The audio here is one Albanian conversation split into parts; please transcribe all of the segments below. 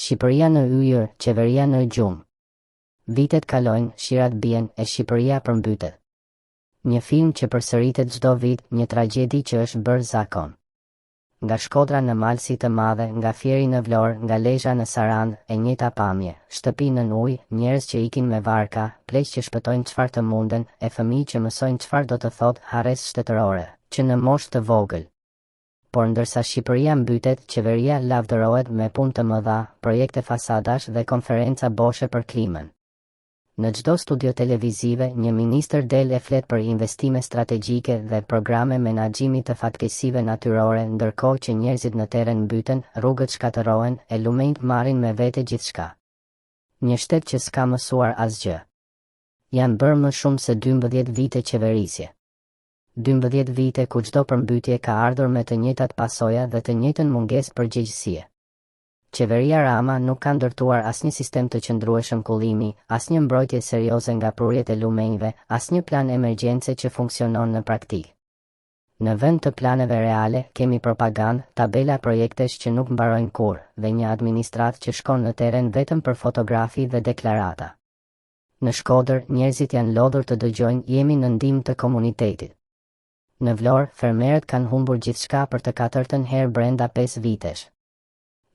Shqipëria në yjer, qeveria në gjumë. Vitet kalojnë, shirat bien, e Shqipëria përmbytet. Një film që përsëritet çdo vit, një tragjedi që është bërë zakon. Nga Shkodra në Malësi të Madhe, nga Fieri në Vlorë, nga Lezhë në Sarandë, e njëjta pamje, shtëpi në ujë, njerëz që ikin me varka, pleq që shpëtojnë çfarë të munden, e fëmijë që mësojnë çfarë do të thotë harresë shtetërore, që në moshë të vogël. Por ndërsa Shqipëria mbytet, qeveria lavdërohet me punë të mëdha, projekte fasadash dhe konferenca boshe për klimën. Në çdo studio televizive, një ministër del e flet për investime strategjike dhe programe menaxhimi të fatkeqësive natyrore, ndërkohë që njerëzit në terren mbyten, rrugët shkatërohen, e lumenjt marrin me vete gjithçka. Një shtet që s'ka mësuar asgjë. Janë bërë më shumë se 12 vite qeverisje. 12 vite ku çdo përmbytje ka ardhur me të njëjtat pasoja dhe të njëjtën mungesë përgjegjësie. Qeveria Rama nuk ka ndërtuar asnjë sistem të qëndrueshëm kullimi, asnjë mbrojtje serioze nga prurjet e lumenjve, asnjë plan emergjence që funksionon në praktikë. Në vend të planeve reale, kemi propagandë, tabela projektesh që nuk mbarojnë kurrë, dhe një administratë që shkon në terren vetëm për fotografi dhe deklarata. Në Shkodër, njerëzit janë lodhur të dëgjojnë jemi në ndihmë të komunitetit. Në Vlorë, fermerët kanë humbur gjithçka për të katërtën herë brenda 5 vitesh.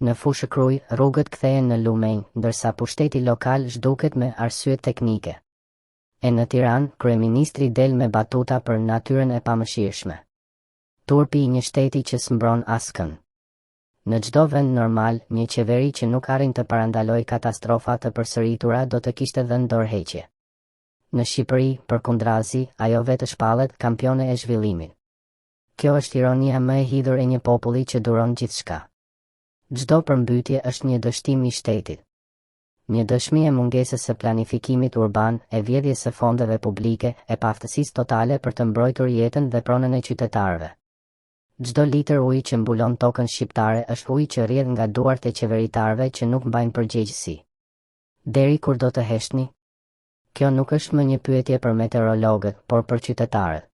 Në Fushë Kruj, rrugët kthehen në lumenj, ndërsa pushteti lokal zhduket me arsye teknike. E në Tiranë, kryeministri del me batuta për natyrën e pamëshirshme. Turpi i një shteti që s'mbron askën. Në çdo vend normal, një qeveri që nuk arrin të parandalojë katastrofa të përsëritura do të kishte dhënë dorëheqje. Në Shqipëri, përkundrazi, ajo vetë shpallet kampione e zhvillimit. Kjo është ironia më e hidhur e një populli që duron gjithçka. Çdo përmbytye është një dështim i shtetit. Një dëshmi e mungesës së planifikimit urban, e vjedhjes së fondeve publike, e paaftësisë totale për të mbrojtur jetën dhe pronën e qytetarëve. Çdo litër ujë që mbulon tokën shqiptare është ujë që rrjedh nga duart e qeveritarëve që nuk mbajnë përgjegjësi. Deri kur do të heshtni? Kjo nuk është më një pyetje për meteorologët, por për qytetarët.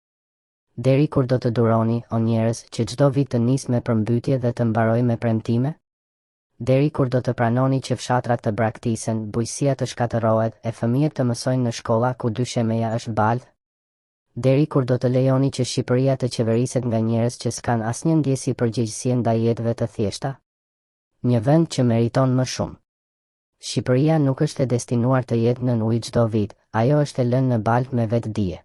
Deri kur do të duroni, o njerëz, që çdo vit të nis me përmbytje dhe të mbarojë me premtime? Deri kur do të pranoni që fshatrat të braktisen, bujësia të shkatërohet, e fëmijët të mësojnë në shkolla ku dyshemeja është balt? Deri kur do të lejoni që Shqipëria të qeveriset nga njerëz që s'kan asnjë ndjesi përgjegjësie ndaj jetëve të thjeshta? Një vend që meriton më shumë. Shqipëria nuk është e destinuar të jetë nën ujë çdo vit, ajo është e lënë në baltë me vetdije.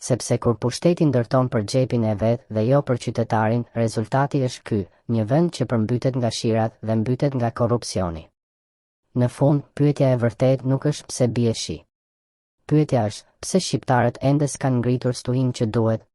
Sepse kur pushteti ndërton për xhepin e vet dhe jo për qytetarin, rezultati është ky, një vend që përmbytet nga shirat dhe mbytet nga korrupsioni. Në fund, pyetja e vërtetë nuk është pse bie shi. Pyetja është, pse shqiptarët ende s'kan ngritur stuhinë që duhet,